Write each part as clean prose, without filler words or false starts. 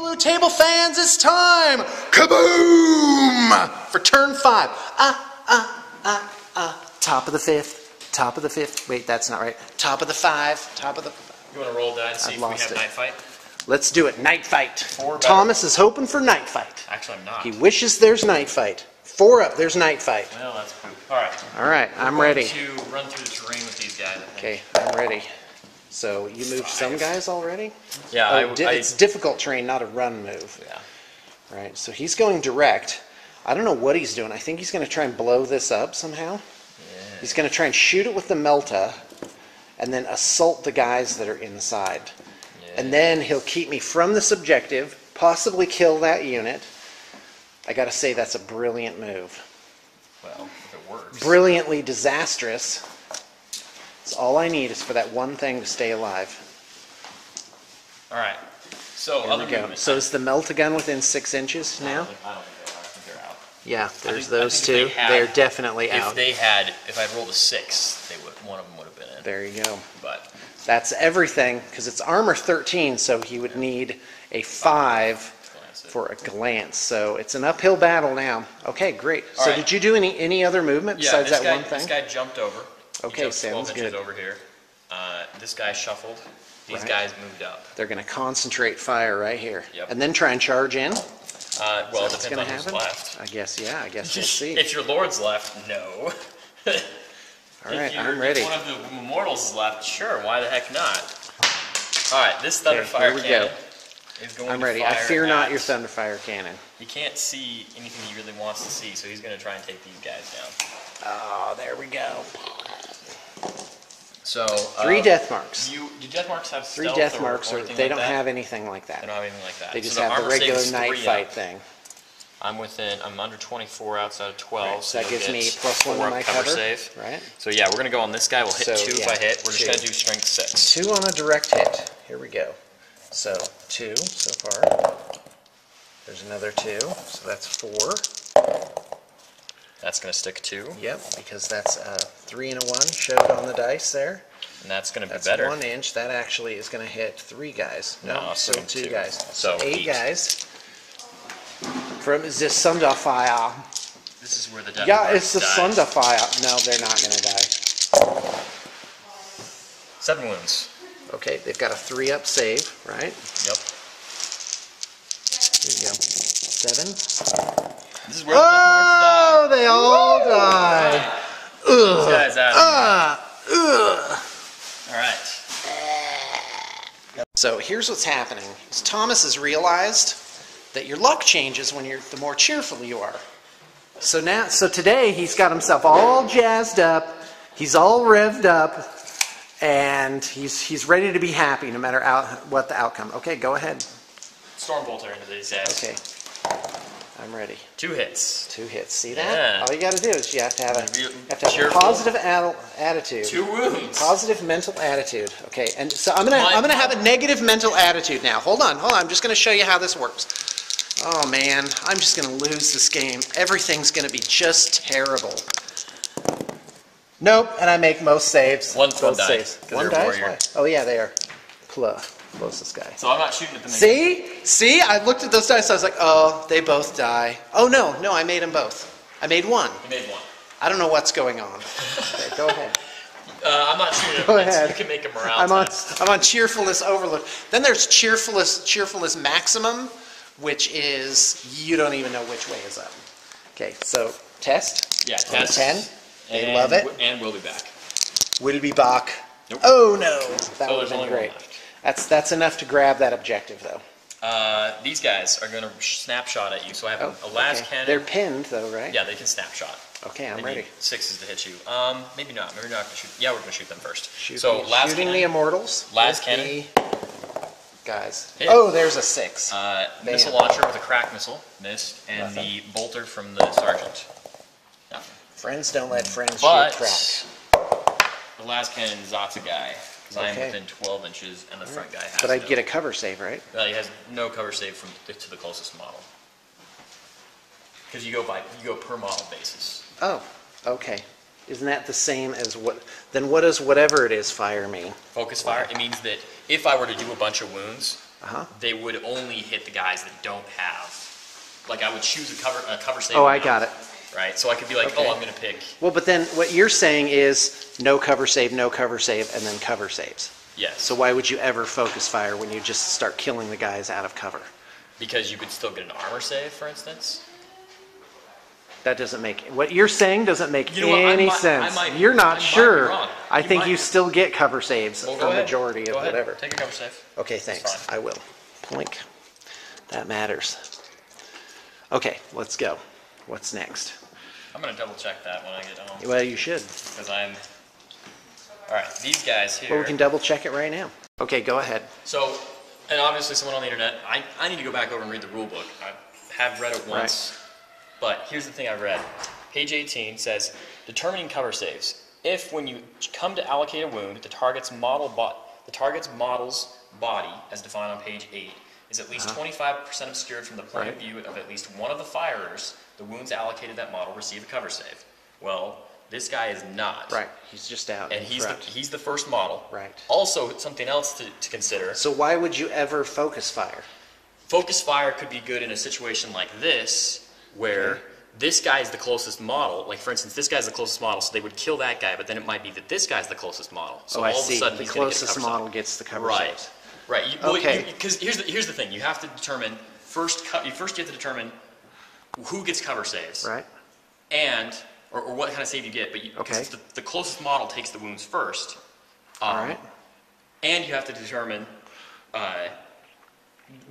Blue Table fans, it's time! Kaboom! For turn 5. Top of the 5th. Top of the 5th. Wait, that's not right. Top of the 5. Top of the... You want to roll that and see if we have night fight? Let's do it. Night fight. Thomas is hoping for night fight. Actually, I'm not. He wishes there's night fight. 4 up, there's night fight. Well, that's poop. Alright. Alright, I'm ready. To run through the terrain with these guys, I think. Okay, I'm ready. So, you moved some guys already? Yeah, it's difficult terrain, not a run move. Yeah. Right, so he's going direct. I don't know what he's doing. I think he's going to try and blow this up somehow. Yeah. He's going to try and shoot it with the Melta, and then assault the guys that are inside. Yeah. And then he'll keep me from this objective, possibly kill that unit. I got to say, that's a brilliant move. Well, if it works. Brilliantly disastrous. So all I need is for that one thing to stay alive. Alright. So, Here we go. So is the Melt-A-Gun within 6 inches now? I don't think they are. I think they're out. Yeah, there's those two. They're definitely out. If I'd rolled a 6, one of them would have been in. There you go. But that's everything, because it's armor 13, so he would need a 5 for a glance. So it's an uphill battle now. Okay, great. So did you do any other movement besides that one thing? This guy jumped over. Okay, sounds good. Over here. This guy shuffled. These guys moved up. They're going to concentrate fire right here. Yep. And then try and charge in? Well, it depends on who's left. I guess we'll see. If your Lord's left, no. Alright, I'm ready. If one of the Immortals is left, sure, why the heck not? Alright, this Thunderfire cannon is going I'm ready. to fire I fear not your Thunderfire cannon. He can't see anything he really wants to see, so he's going to try and take these guys down. Oh, there we go. So 3 death marks. Do death marks have 3 stealth death marks, or they don't like have anything like that. They don't have anything like that. They just so have the regular night fight thing. I'm under 24 outside of 12. Right, so that gives me +1 to my cover. Save. Right. So yeah, we're going to go on this guy. We'll hit 2 if I hit. We're just going to do strength 6. 2 on a direct hit. Here we go. So 2 so far. There's another 2. So that's 4. That's going to stick 2. Yep, because that's 3 and a 1 showed on the dice there. And that's going to be better. 1 inch. That actually is going to hit 3 guys. No, still 2 guys. So 8 guys. From is this Thunderfire? This is where the death Yeah, it's the Thunderfire. No, they're not going to die. 7 wounds. Okay, they've got a 3-up save, right? Yep. Here you go. 7. This is where the death marks die. They all die. These guys out All right. So here's what's happening. Thomas has realized that your luck changes when the more cheerful you are. So today he's got himself all jazzed up. He's all revved up. And he's ready to be happy no matter what the outcome. Okay, go ahead. Stormbolter into these guys. Okay. I'm ready. 2 hits. 2 hits. See that? Yeah. All you got to do is you have to have a positive attitude. 2 wounds. Positive mental attitude. Okay, and so I'm gonna have a negative mental attitude now. Hold on. I'm just gonna show you how this works. Oh man, I'm just gonna lose this game. Everything's gonna be just terrible. Nope, and I make most saves. One die. One dies? Why? Oh yeah, they are. Closest guy. So I'm not shooting at them. See? I looked at those dice, I was like, oh, they both die. Oh no, I made them both. I made 1. You made 1. I don't know what's going on. Okay, go ahead. I'm not shooting at them. Go ahead. You can make a morale I'm on cheerfulness overload. Then there's cheerfulness maximum, which is you don't even know which way is up. Okay, so test. Yeah, test. 10. They love it. And we'll be back. We'll be back. Nope. Oh no, that would have been great. That's enough to grab that objective though. These guys are going to snapshot at you. So I have a las cannon. They're pinned though, right? Yeah, they can snapshot. Okay, I'm ready. 6s to hit you. Maybe not. Maybe we're not going to shoot. Yeah, we're going to shoot them first. Shooting the Immortals. Las cannon. Guys. Hit. Oh, there's a 6. Missile launcher with a crack missile. Missed. And the bolter from the sergeant. Nothing. Friends don't let friends shoot crack. The las cannon zots a guy. Because I am within 12 inches and the front guy has But I'd get a cover save, right? He has no cover save to the closest model. Because you go per model basis. Oh, okay. Isn't that the same as what? Then what does whatever it is fire mean? Focus fire. It means that if I were to do a bunch of wounds, they would only hit the guys that don't have. Like I would choose a cover save. Oh, I got it. Right, so I could be like, Okay. oh, I'm going to pick. Well, but then what you're saying is no cover save, and then cover saves. Yes. So why would you ever focus fire when you just start killing the guys out of cover? Because you could still get an armor save, for instance. That doesn't make, what you're saying doesn't make You know what, any sense. You're not sure. Wrong. I think you still get cover saves Well, for a majority go of ahead. whatever. Take a cover save. Okay, thanks. I will. Plink. That matters. Okay, let's go. What's next? I'm going to double check that when I get home. Well, you should. Because I'm... Alright, these guys here... Well, we can double check it right now. Okay, go ahead. So, and obviously someone on the internet, I need to go back over and read the rule book. I have read it once, but here's the thing I read. Page 18 says, determining cover saves. If, when you come to allocate a wound, the target's model's body, as defined on page 8, is at least 25% obscured from the point of view of at least one of the firers, the wounds allocated that model receive a cover save. Well, this guy is not. Right, he's just out. And he's the first model. Right. Also, something else to consider. So why would you ever focus fire? Focus fire could be good in a situation like this, where this guy is the closest model. Like, for instance, this guy's the closest model, so they would kill that guy, but then it might be that this guy's the closest model. So I all see. of a sudden The he's going to get a closest cover model save. gets the cover Right. saves. Right. Okay. Because here's the thing. You have to determine, first you have to determine who gets cover saves. Right. And, or what kind of save you get, but because the closest model takes the wounds first. All right. And you have to determine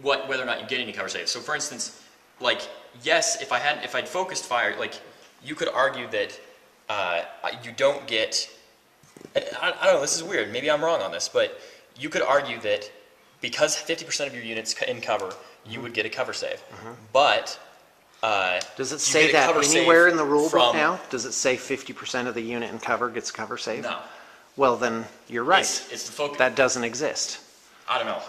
whether or not you get any cover saves. So for instance, like, yes, if I'd focused fire, like, you could argue that you don't get, I don't know, this is weird, maybe I'm wrong on this, but you could argue that because 50% of your units in cover, you would get a cover save. But does it say that anywhere in the rule book now? Does it say 50% of the unit in cover gets cover save? No. Well, then you're right. It's the focus. That doesn't exist. I don't know.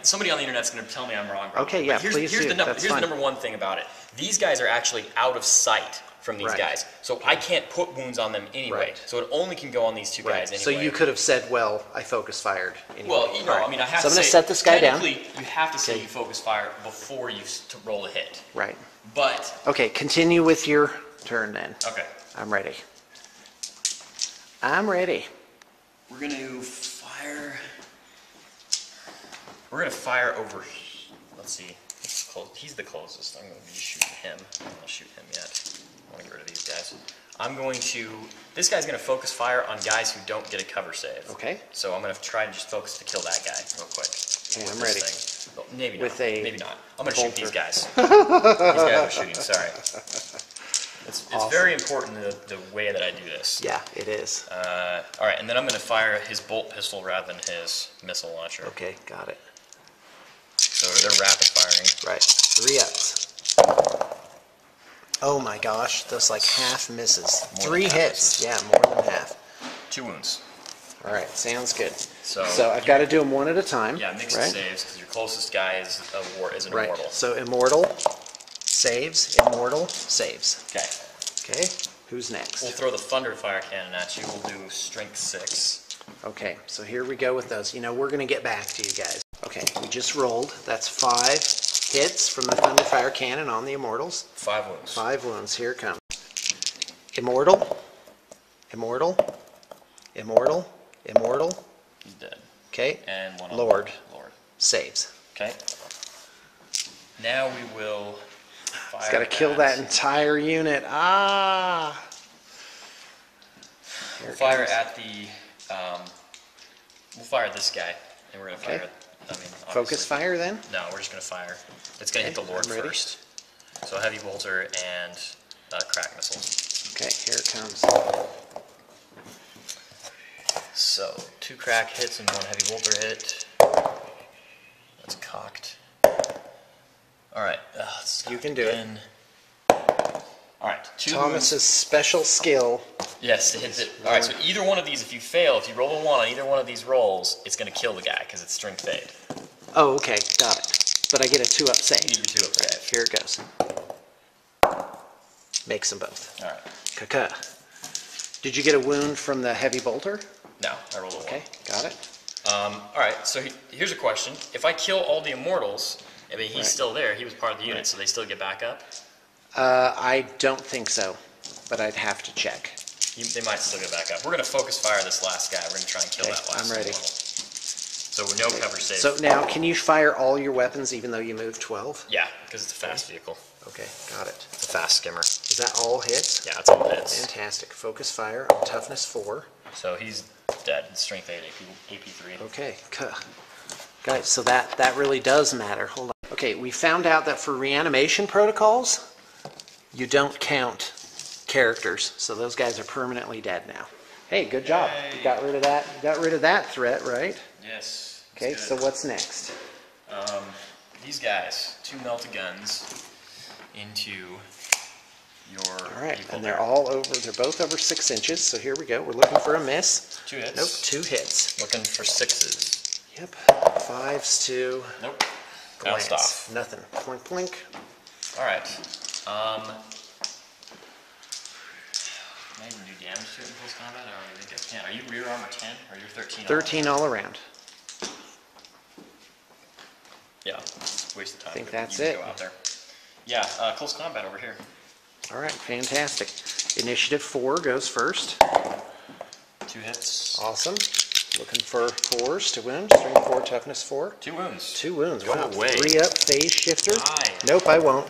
Somebody on the internet's going to tell me I'm wrong. Okay, yeah, please do. Here's the number one thing about it. These guys are actually out of sight from these guys. So I can't put wounds on them anyway. Right. So it only can go on these two guys anyway. So you could have said, well, I focus fired anyway. Well, you know, I mean, I have to say... So I'm going to set this guy down. Technically, you have to say you focus fire before you roll a hit. Right. But... Okay, continue with your turn then. Okay. I'm ready. I'm ready. We're going to fire... We're going to fire over... Let's see. He's the closest. I'm going to be shooting him. I'm not going to shoot him yet. I want to get rid of these guys. I'm going to... This guy's going to focus fire on guys who don't get a cover save. Okay. So I'm going to try and just focus to kill that guy real quick. Okay, I'm ready. Well, maybe With not. a Maybe not. I'm going to shoot these guys. These guys are shooting. Sorry. It's awesome. very important the way that I do this. Yeah, it is. All right, and then I'm going to fire his bolt pistol rather than his missile launcher. Okay, got it. So they're rapid firing. Right. 3 ups. Oh my gosh, that's like half misses. 3 hits. Yeah, more than half. 2 wounds. All right, sounds good. So I've got to do them one at a time. Yeah, mix the saves because your closest guy is an right. immortal. So immortal saves, immortal saves. Okay. Okay, who's next? We'll throw the thunder fire cannon at you. We'll do strength 6. Okay, so here we go with those. You know, we're going to get back to you guys. Okay, we just rolled. That's 5 hits from the Thunderfire Cannon on the Immortals. 5 wounds. 5 wounds. Here it comes. Immortal. Immortal. Immortal. Immortal. He's dead. Okay. And one on Lord. Lord. Saves. Okay. Now we will fire. He's got to kill that entire unit. Ah! We'll fire at the. We'll fire at this guy, and we're gonna fire. At, Focus fire then? No, we're just gonna fire. It's gonna hit the Lord first. So heavy bolter and crack missiles. Okay, here it comes. So 2 crack hits and 1 heavy bolter hit. That's cocked. All right. You can do it. All right. 2 Thomas's special skill. Yes, to hit it. All right. So either one of these, if you fail, if you roll a 1 on either one of these rolls, it's going to kill the guy because it's strength fade. Oh, okay, got it. But I get a 2-up save. You get your 2-up save. Here it goes. Makes them both. All right. Kaka. Did you get a wound from the heavy bolter? No, I rolled a 1. Okay, got it. All right, so here's a question. If I kill all the immortals, I mean, he's still there. He was part of the unit, so they still get back up? I don't think so, but I'd have to check. They might still get back up. We're going to focus fire this last guy. We're going to try and kill that last I'm ready. immortal. So no cover save. So now, can you fire all your weapons even though you moved 12? Yeah, because it's a fast vehicle. Okay, got it. It's a fast skimmer. Is that all hits? Yeah, it's all hits. Fantastic. Focus fire on toughness 4. So he's dead. Strength 8, AP 3. Okay, guys, so that really does matter. Hold on. Okay, we found out that for reanimation protocols, you don't count characters, so those guys are permanently dead now. Hey, good job. You got rid of that. You got rid of that threat, right? Yes. Okay, so what's next? These guys, 2 melta guns into your. All right, people and they're there. all over. They're both over 6 inches. So here we go. We're looking for a miss. 2 hits. Nope, 2 hits. Looking for 6s. Yep. 5s to. Nope. Bounced off. Nothing. Plink, plink. All right. Can I even do damage to it in close combat, or do you think I can? Are you rear armor 10, or you're 13? 13 all around. Yeah, waste of time. I think but that's you can it. Go out there. Yeah, close combat over here. All right, fantastic. Initiative 4 goes first. 2 hits. Awesome. Looking for 4s to wound. Strength 4, toughness 4. 2 wounds. 2 wounds. Go Wow. away. 3 up, phase shifter. Die. Nope, I won't.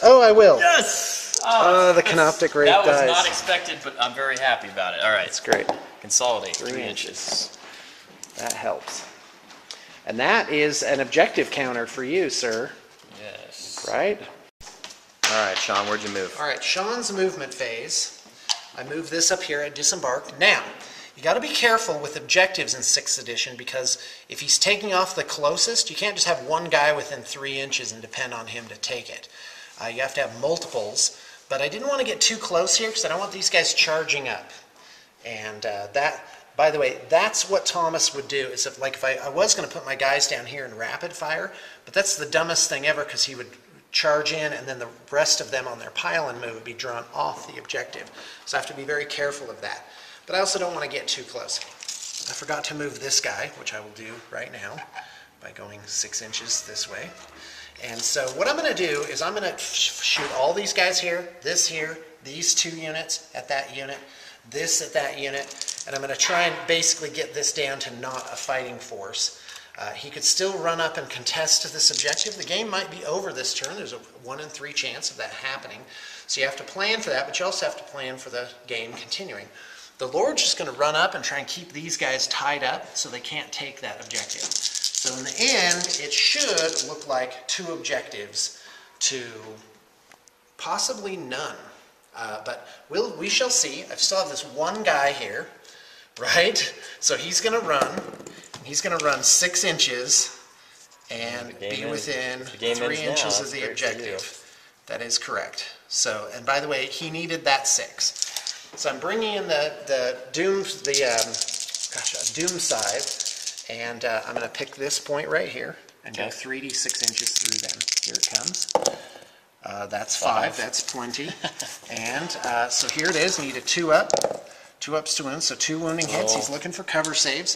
Oh, I will. Yes! The canoptic rate That was dies. not expected, but I'm very happy about it. All right. That's great. Consolidate. 3 inches. That helps. And that is an objective counter for you, sir. Yes. Right? All right, Sean, where'd you move? All right, Sean's movement phase. I moved this up here at disembarked. Now, you got to be careful with objectives in 6th edition because if he's taking off the closest, you can't just have one guy within 3 inches and depend on him to take it. You have to have multiples. But I didn't want to get too close here because I don't want these guys charging up. And that, by the way, that's what Thomas would do. Is if I was going to put my guys down here in rapid fire, but that's the dumbest thing ever because he would charge in and then the rest of them on their pile and move would be drawn off the objective. So I have to be very careful of that. But I also don't want to get too close. I forgot to move this guy, which I will do right now by going 6 inches this way. And so what I'm going to do is I'm going to shoot all these guys here, this here, these 2 units at that unit, this at that unit, and I'm going to try and basically get this down to not a fighting force. He could still run up and contest this objective. The game might be over this turn. There's a 1 in 3 chance of that happening. So you have to plan for that, but you also have to plan for the game continuing. The Lord's just going to run up and try and keep these guys tied up so they can't take that objective. So in the end, it should look like 2 objectives to possibly none. But we shall see. I still have this one guy here, right? So he's going to run. He's going to run 6 inches and be within 3 inches of the objective. That is correct. So, and by the way, he needed that 6. So I'm bringing in the doom scythe, and I'm going to pick this point right here and go 3d6 inches through them. Here it comes. That's 5. That's plenty. And so here it is. Needed 2 up. 2 ups to wound, so 2 wounding hits. He's looking for cover saves.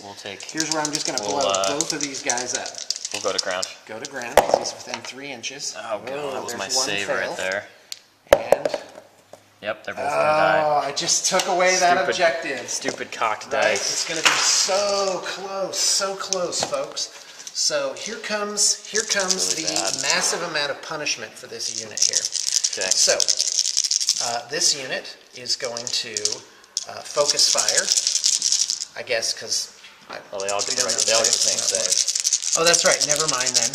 Here's where I'm just going to blow both of these guys up. We'll go to ground. Go to ground because he's within 3 inches. Oh, God, that was my save fail. right there. And yep, they're both going to die. Oh, I just took away that objective. Stupid cocked Right? dice. It's going to be so close, folks. So here comes really the bad. massive amount of punishment for this unit here. Okay. So this unit is going to focus fire, I guess, because they all get the same save. Oh, that's right. Never mind then.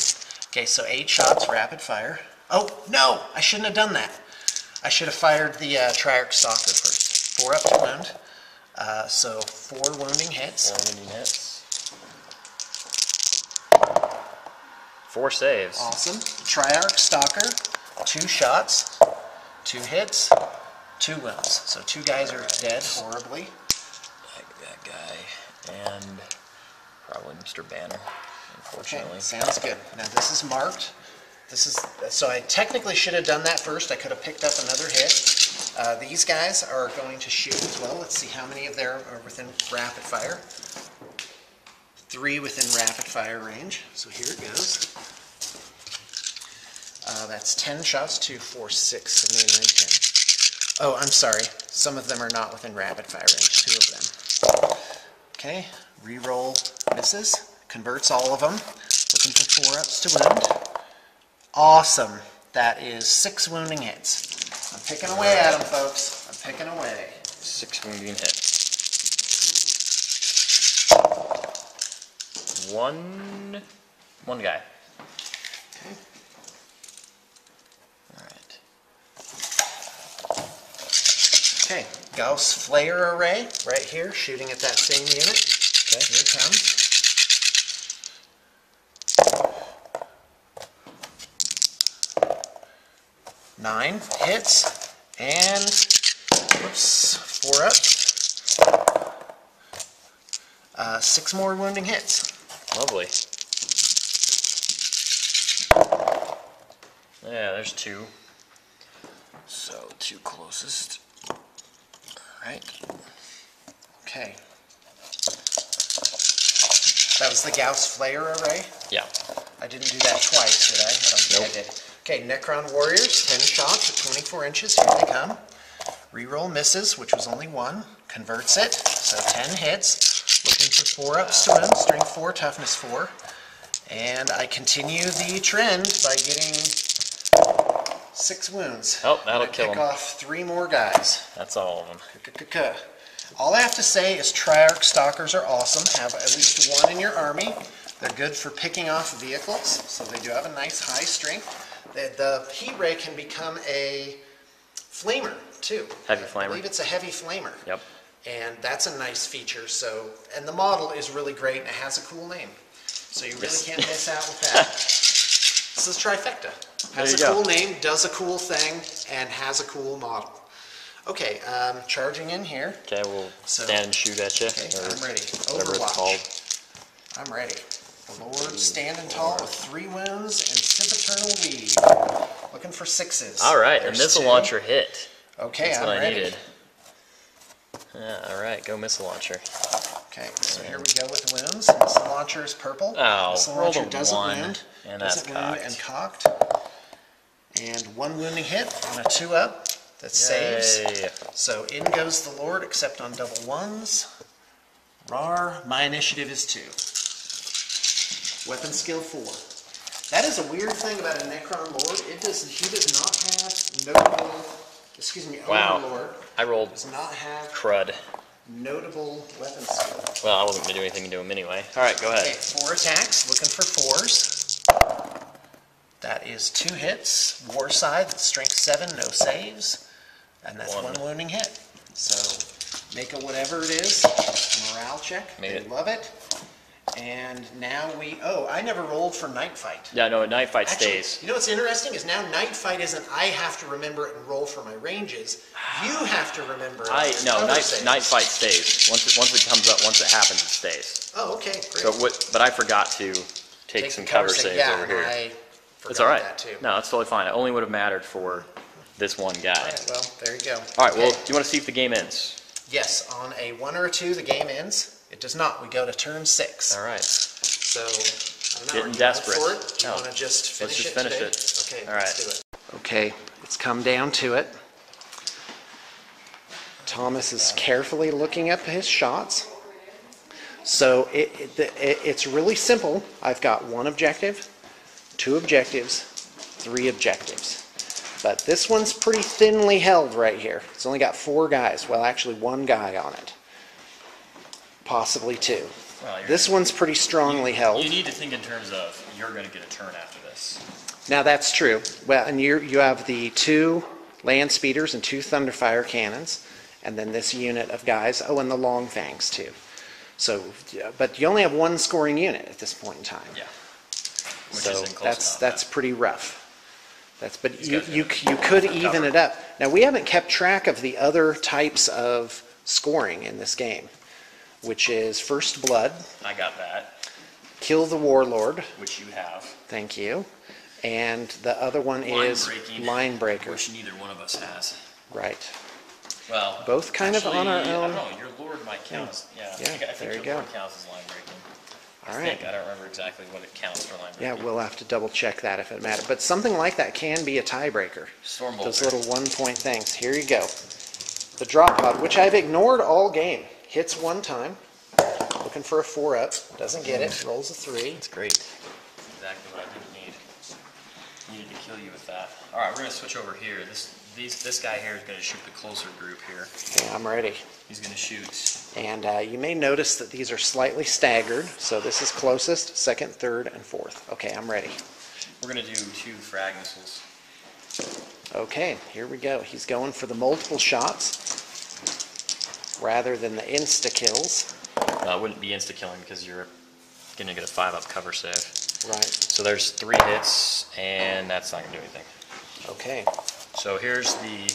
Okay, so 8 shots, rapid fire. Oh no, I shouldn't have done that. I should have fired the Triarch Stalker first. 4 up to wound. So 4 wounding hits. 4 wounding hits. 4 saves. Awesome. Triarch Stalker, 2 shots, 2 hits, 2 wounds. So 2 guys are dead horribly. That guy and probably Mr. Banner, unfortunately. Okay, sounds good. Now this is marked. So I technically should have done that first. I could have picked up another hit. These guys are going to shoot as well. Let's see how many of them are within rapid fire. 3 within rapid fire range. So here it goes. That's 10 shots, 2, 4, 6, 7, 8, 9, 10. Oh, I'm sorry. Some of them are not within rapid fire range, 2 of them. Okay, reroll misses, converts all of them. Looking for 4-ups to wound. Awesome. That is 6 wounding hits. I'm picking away at them, folks. I'm picking away. 6 wounding hits. One guy. Okay. Alright. Okay, Gauss Flare Array right here, shooting at that same unit. Okay, here it comes. Nine hits, and whoops, 4 up. 6 more wounding hits. Lovely. Yeah, there's 2. So 2 closest. Alright. Okay. That was the Gauss Flare Array? Yeah. I didn't do that twice, did I? I don't think Nope. I did. Okay, Necron Warriors, 10 shots at 24 inches. Here they come. Reroll misses, which was only 1. Converts it, so 10 hits. Looking for 4-ups to win. Strength 4, toughness 4. And I continue the trend by getting 6 wounds. Oh, that'll kill him. Pick off 3 more guys. That's all of them. All I have to say is Triarch Stalkers are awesome. Have at least 1 in your army. They're good for picking off vehicles, so they do have a nice high strength. The heat ray can become a flamer too. Heavy I flamer. believe it's a heavy flamer. Yep. And that's a nice feature. So, and the model is really great and it has a cool name. So you really can't miss out with that. This is Trifecta. Has a cool name, does a cool thing, and has a cool model. Okay, charging in here. Okay, we'll stand and shoot at you. Okay, I'm ready. Whatever it's called. I'm ready. The Lord standing tall with 3 wounds and Sempiternal Weed. Looking for 6s. Alright, a There's missile 2. launcher hit. Okay, That's I'm what I ready. needed. Yeah, alright, go missile launcher. Okay, so here we go with wounds. Missile launcher is purple. Oh, missile rolled launcher a doesn't 1, wound. and that's doesn't wound cocked. and cocked. And 1 wounding hit on a 2-up. That saves. So in goes the Lord, except on double 1s. Rar, my initiative is 2. Weapon skill 4. That is a weird thing about a Necron Lord. He does not have notable, Overlord I rolled does not have crud. notable weapon skill. Well, I wasn't going to do anything to him anyway. Alright, go ahead. Okay, 4 attacks, looking for 4s. That is 2 hits. War side, strength 7, no saves. And that's 1 wounding hit. So make a whatever it is. Morale check. They love it. And now I never rolled for Night Fight. Yeah, no, Night Fight Actually, stays. you know what's interesting is now Night Fight isn't I have to remember it and roll for my ranges. You have to remember it. Night Fight stays. Once it comes up, once it happens, it stays. Oh, okay, great. But I forgot to take some cover saves over here. It's alright. No, it's totally fine. It only would have mattered for this one guy. Alright, well, there you go. Alright, well, do you want to see if the game ends? Yes, on a 1 or a 2, the game ends. It does not. We go to turn 6. Alright. So, I don't know. Getting desperate. For it? Do you No. want to just finish Let's just it finish today? it. Okay, All let's right. do it. Okay, it's come down to it. Thomas is carefully looking up his shots. So it's really simple. I've got 1 objective, 2 objectives, 3 objectives. But this one's pretty thinly held right here. It's only got 4 guys. Well, actually 1 guy on it. Possibly 2. Well, This one's pretty strongly held. You need to think in terms of you're going to get a turn after this. Now that's true. Well, and you have the 2 land speeders and 2 thunderfire cannons, and then this unit of guys. Oh, and the long fangs too. So, but you only have 1 scoring unit at this point in time. Yeah. Which So isn't close that's enough. pretty rough. But you could even it up. Now we haven't kept track of the other types of scoring in this game, which is First Blood, I got that, Kill the Warlord. which you have. Thank you. And the other one is Line Breaker. Which neither one of us has. Right. Well, Both kind of on our I own. don't know. Your Lord might count as, Yeah, I think there you your go. Lord counts as line breaking. All I right. think. I don't remember exactly what it counts for line Yeah, breaking. we'll have to double check that if it matters. But something like that can be a tiebreaker. Storm Those bolter. little 1-point things. Here you go. The drop pod, which I've ignored all game. Hits one time. Looking for a 4-up. Doesn't get it. Rolls a 3. It's great. Exactly what I didn't need. Needed to kill you with that. All right, we're gonna switch over here. This guy here is gonna shoot the closer group here. Okay, I'm ready. He's gonna shoot. And you may notice that these are slightly staggered. So this is closest, second, third, and fourth. Okay, I'm ready. We're gonna do 2 frag missiles. Okay, here we go. He's going for the multiple shots rather than the insta-kills. It wouldn't be insta killing because you're gonna get a 5-up cover save. Right. So there's 3 hits, and that's not gonna do anything. Okay. So here's the,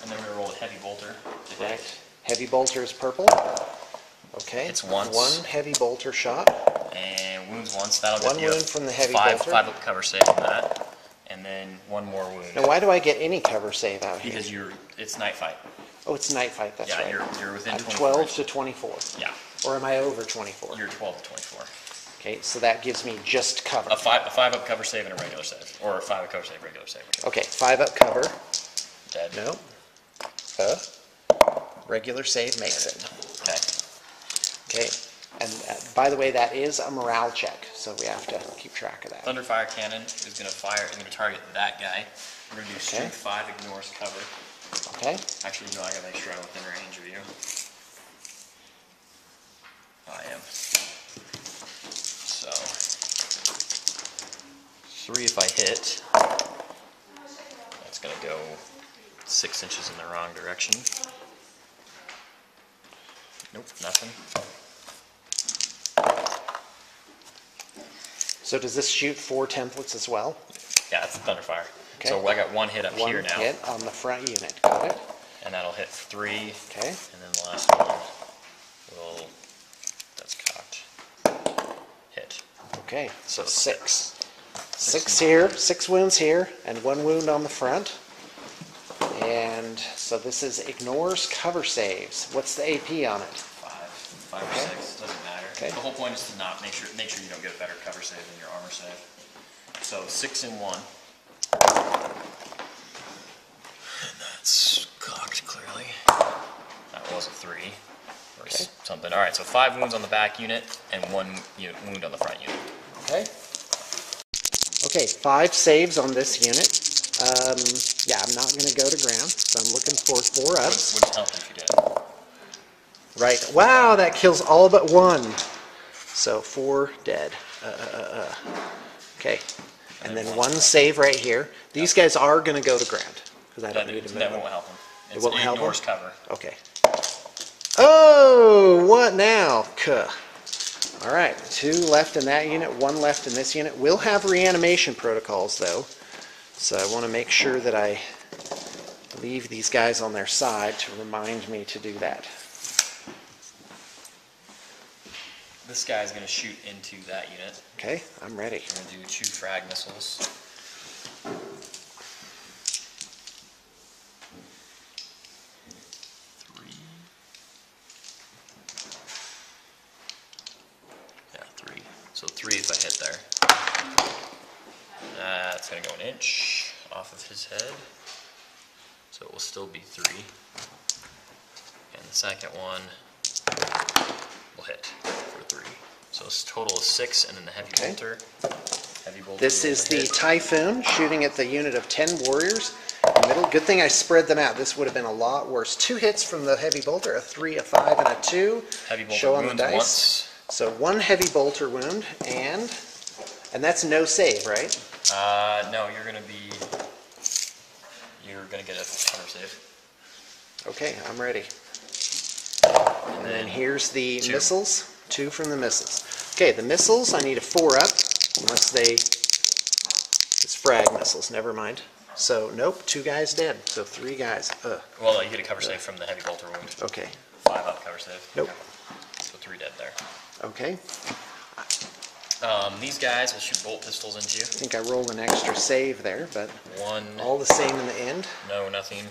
and then we're gonna roll a heavy bolter to hit. Right. Heavy bolter is purple. Okay. It's once. 1 heavy bolter shot. And wounds once. That'll One get you wound from the heavy 5 bolter. 5-up cover save on that, and then 1 more wound. Now, why do I get any cover save out here? Because it's night fight. Oh, it's night fight. That's Yeah, right. you're within I'm 24 12 inches. to 24. Yeah, Or am I over 24? you're 12 to 24. Okay, so that gives me just cover. A 5-up cover save and a regular save, or a 5-up cover save, regular save. Okay, 5-up cover. Dead. No. Regular save makes it. Okay. Okay, and by the way, that is a morale check, so we have to keep track of that. Thunderfire cannon is gonna target that guy. We're gonna do Okay. strength 5 ignores cover. Okay, Actually, no, I gotta make sure I'm within range of you. I am. So 3 if I hit. That's gonna go 6 inches in the wrong direction. Nope, nothing. so does this shoot 4 templates as well? Yeah, it's a Thunderfire. Okay. So I got 1 hit up One here now, hit on the front unit, got it? and that'll hit 3, Okay, and then the last one will, that's cocked, hit. okay, so So 6. 6 here, 6 wounds here, and 1 wound on the front. And so this is ignores cover saves. What's the AP on it? 5 Okay. or 6, doesn't matter. Okay. The whole point is to not make sure you don't get a better cover save than your armor save. So 6 and 1. And that's cocked clearly. That was a 3 or Okay. something. All right, so 5 wounds on the back unit and 1 wound on the front unit. Okay. Okay, 5 saves on this unit. Yeah, I'm not going to go to ground, so I'm looking for 4 ups. Wouldn't help if you did. Right. Wow, that kills all but 1. So 4 dead. Okay. And then 1 save right here. These guys are going to go to ground because I don't need to move That them. won't help him. It won't help him? Ignores cover. Okay. Oh, what now? Kuh. All right, 2 left in that unit, 1 left in this unit. We'll have reanimation protocols though, so I want to make sure that I leave these guys on their side to remind me to do that. This guy's going to shoot into that unit. Okay, I'm ready. We're going to do 2 frag missiles. Yeah, 3. So 3 if I hit there. That's going to go an inch off of his head. So it will still be 3. And the second one will hit for 3. So it's a total of 6, and then the heavy Okay. bolter. Heavy bolter This will is the hit. Typhoon shooting at the unit of 10 warriors in the middle. Good thing I spread them out. This would have been a lot worse. 2 hits from the heavy bolter, a 3, a 5, and a 2. Heavy bolter Show on the wounds dice. once. So 1 heavy bolter wound, and that's no save, right? No, you're gonna get a cover save. Okay, I'm ready. And And then then here's the 2. missiles. 2 from the missiles. Okay, the missiles, I need a 4-up, unless it's frag missiles, never mind. So, nope, 2 guys dead, so 3 guys. Well, you get a cover save from the heavy bolter wound. Okay, 5-up cover save. nope, So 3 dead there. okay. These guys will shoot bolt pistols into you. I think I rolled an extra save there, but 1, all the same in the end. no, nothing.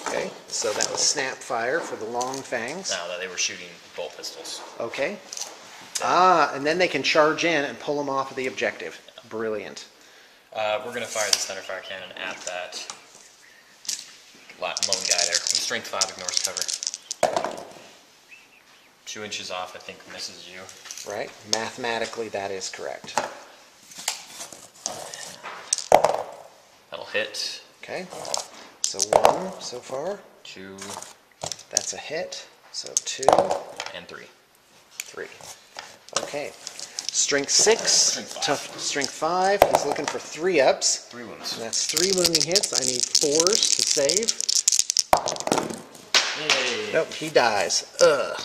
Okay, so that was snap fire for the long fangs. Now that they were shooting bolt pistols. Okay. Ah, and then they can charge in and pull them off of the objective. Yeah. Brilliant. We're going to fire the centerfire cannon at that lone guy there. Strength 5 ignores cover. 2 inches off, I think, misses you. Right. Mathematically, that is correct. That'll hit. Okay. So 1 so far. 2. That's a hit. So 2. And 3. 3. Okay. Strength 6. Strength 5. Tough. Strength 5. He's looking for 3 ups. 3 wounds. And that's 3 wounding hits. I need 4s to save. Yay. Nope, he dies. Ugh.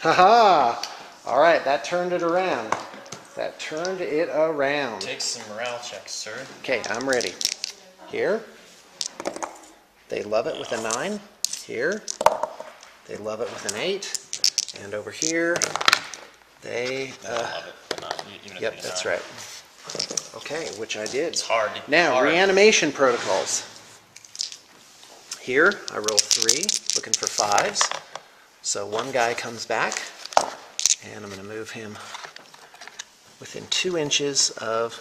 Haha! Alright, that turned it around. That turned it around. Take some morale checks, sir. Okay, I'm ready. Here. They love it with a 9. Here. They love it with an 8. And over here, they... love it. Not, even yep, that's right. Okay, which I did. It's hard. Now, reanimation protocols. Here, I roll 3, looking for 5s. So one guy comes back, and I'm going to move him within 2 inches of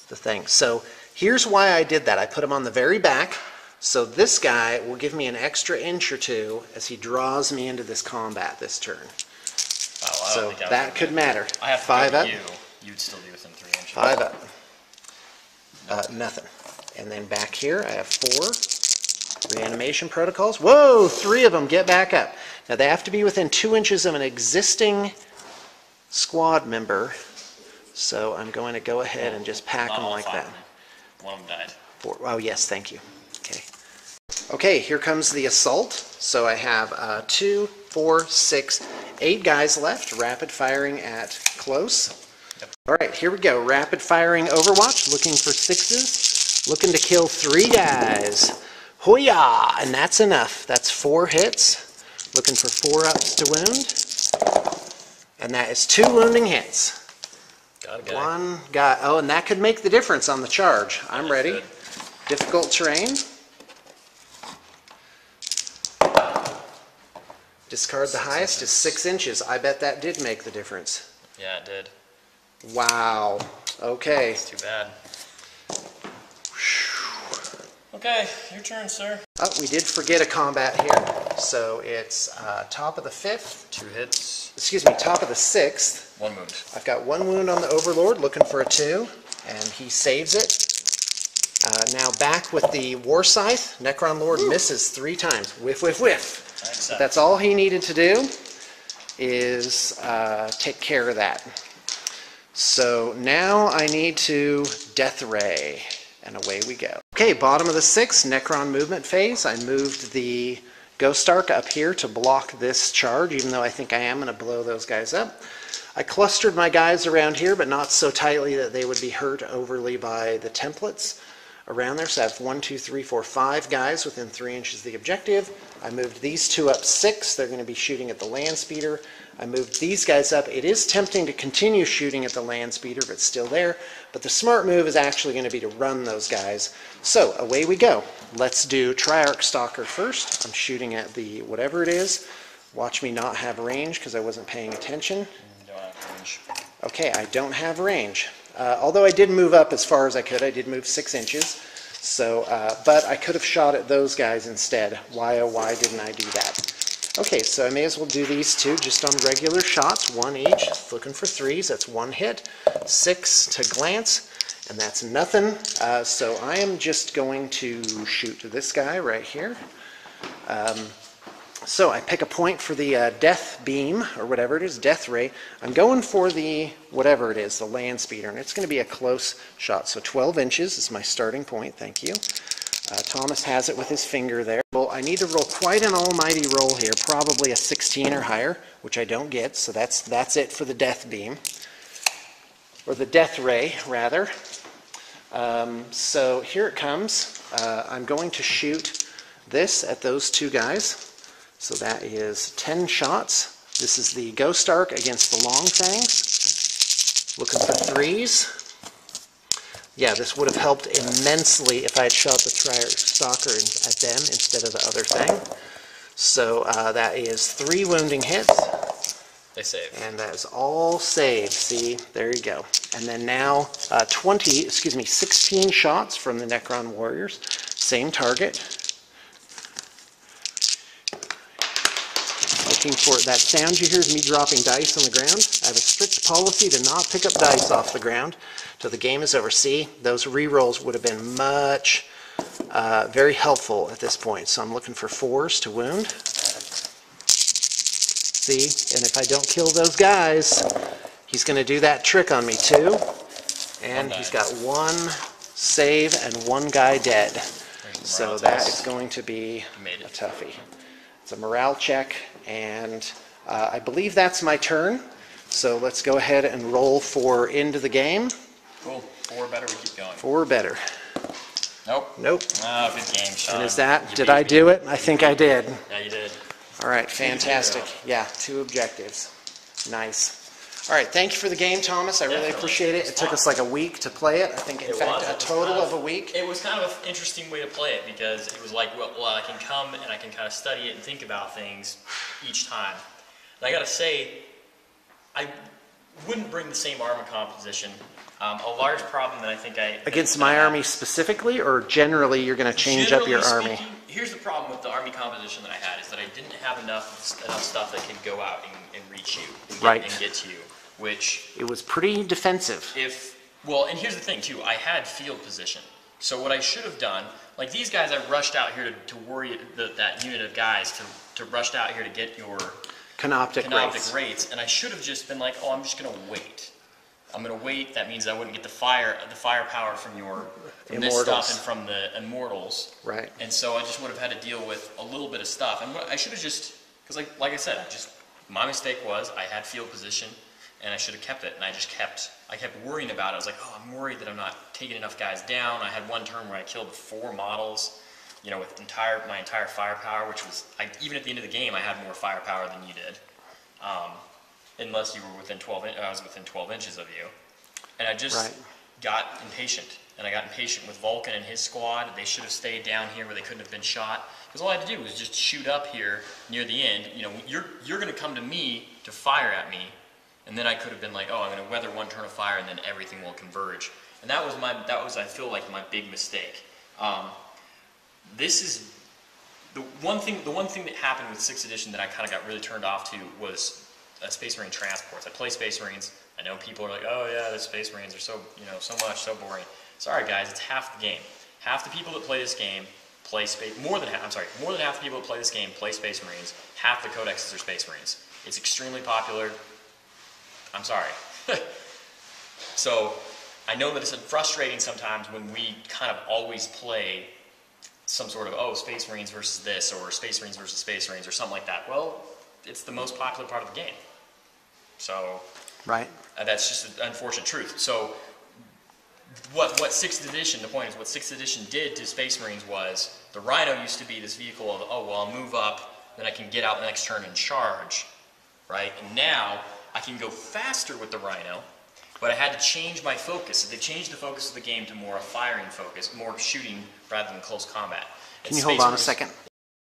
the thing. So here's why I did that. I put him on the very back, so this guy will give me an extra inch or 2 as he draws me into this combat this turn. Oh, so that could matter. I have 5 up. You'd still be within 3 inches. 5 up. Nothing. And then back here, I have 4. Reanimation protocols. Whoa, 3 of them. Get back up. Now they have to be within 2 inches of an existing squad member. So I'm going to go ahead and just pack them like that. One of them died. 4. Oh yes, thank you. Okay. Okay, here comes the assault. So I have 2, 4, 6, 8 guys left. Rapid firing at close. Yep. All right, here we go. Rapid firing Overwatch. Looking for 6s. Looking to kill 3 guys. Hoo-yah! And that's enough. That's 4 hits. Looking for 4 ups to wound. And that is 2 wounding hits. Got a guy. 1 guy. Oh, and that could make the difference on the charge. I'm ready. Good. Difficult terrain. Discard the highest is 6 inches. I bet that did make the difference. Yeah, it did. Wow. Okay. It's too bad. Okay, your turn, sir. Oh, we did forget a combat here. So it's top of the 5th. 2 hits. Excuse me, top of the 6th. 1 wound. I've got 1 wound on the Overlord, looking for a 2, and he saves it. Now back with the War Scythe. Necron Lord misses 3 times. Whiff, whiff, whiff. But that's all he needed to do is take care of that. So now I need to Death Ray, and away we go. Okay, bottom of the 6th, Necron movement phase. I moved the Ghost Arc up here to block this charge, even though I think I am going to blow those guys up. I clustered my guys around here, but not so tightly that they would be hurt overly by the templates around there. So I have 1, 2, 3, 4, 5 guys within 3 inches of the objective. I moved these 2 up 6. They're going to be shooting at the land speeder. I moved these guys up. It is tempting to continue shooting at the land speeder, but it's still there. But the smart move is actually going to be to run those guys. So away we go. Let's do Triarch Stalker first. I'm shooting at the whatever it is. Watch me not have range because I wasn't paying attention. You don't have range. Okay, I don't have range. Although I did move up as far as I could. I did move 6 inches. So, but I could have shot at those guys instead. Why, oh, why didn't I do that? Okay, so I may as well do these 2 just on regular shots, 1 each. Looking for 3s, that's 1 hit. 6 to glance, and that's nothing. So I am just going to shoot this guy right here. So I pick a point for the death beam, or whatever it is, death ray. I'm going for the, whatever it is, the land speeder, and it's going to be a close shot. So 12 inches is my starting point, thank you. Thomas has it with his finger there. Well, I need to roll quite an almighty roll here, probably a 16 or higher, which I don't get, so that's it for the death beam. Or the death ray, rather. So here it comes. I'm going to shoot this at those 2 guys. So that is 10 shots. This is the Ghost Arc against the Long Fangs. Looking for 3s. Yeah, this would have helped immensely if I had shot the stalker at them instead of the other thing. So that is 3 wounding hits. They save. And that is all saved. See, there you go. And then now 16 shots from the Necron warriors. Same target. Looking for that sound you hear is me dropping dice on the ground. I have a strict policy to not pick up dice off the ground till the game is over. See, those re-rolls would have been much, very helpful at this point. So I'm looking for 4s to wound. See, and if I don't kill those guys, he's going to do that trick on me too. And he's got 1 save and 1 guy dead. So that is going to be a toughie. It's a morale check, and I believe that's my turn. So let's go ahead and roll for into the game. Cool. 4 or better, we keep going. 4 or better. Nope. Nope. Oh, good game, Sean. And is that, did I do it? I think I did. Yeah, you did. All right, fantastic. Yeah, 2 objectives. Nice. All right, thank you for the game, Thomas. I really appreciate it. It took us like a week to play it. I think, in fact, a total of a week. It was kind of an interesting way to play it because it was like, well, I can come and I can kind of study it and think about things each time. And I got to say, I wouldn't bring the same armor composition. A large problem that I think Against my army specifically, or generally you're going to change up your army? Here's the problem with the army composition that I had, is that I didn't have enough stuff that could go out and reach you and get to you, which... It was pretty defensive. Well, and here's the thing too, I had field position. So what I should have done, like these guys, I rushed out here to worry that unit of guys to rushed out here to get your Canoptic rates, and I should have just been like, oh, I'm just going to wait. I'm going to wait. That means I wouldn't get the firepower from this stuff and from the immortals. Right. And so I just would have had to deal with a little bit of stuff. And I should have just, because like I said, my mistake was I had field position, and I should have kept it. And I kept worrying about it. I was like, oh, I'm worried that I'm not taking enough guys down. I had one turn where I killed 4 models, you know, with my entire firepower, which was, even at the end of the game, I had more firepower than you did. Unless you were within 12 I was within 12 inches of you. And I just got impatient. And I got impatient with Vulcan and his squad. They should have stayed down here where they couldn't have been shot. Because all I had to do was just shoot up here near the end. You know, you're going to come to me to fire at me. And then I could have been like, oh, I'm going to weather 1 turn of fire and then everything will converge. And that was I feel like my big mistake. This is the one thing that happened with 6th edition that I kind of got really turned off to was Space Marine transports. I play Space Marines. I know people are like, oh yeah, the Space Marines are so boring. Sorry guys, it's half the game. Half the people that play this game play more than half the people that play this game play Space Marines. Half the codexes are Space Marines. It's extremely popular. I'm sorry. So I know that it's frustrating sometimes when we kind of always play some sort of, oh, Space Marines versus this, or Space Marines versus Space Marines, or something like that. Well, it's the most popular part of the game. So that's just an unfortunate truth. So what 6th edition, the point is what 6th edition did to Space Marines was, the Rhino used to be this vehicle of, oh, well, I'll move up, then I can get out the next turn and charge, right? And now I can go faster with the Rhino, but I had to change my focus. So they changed the focus of the game to more a firing focus, more shooting rather than close combat. Can you hold on a second?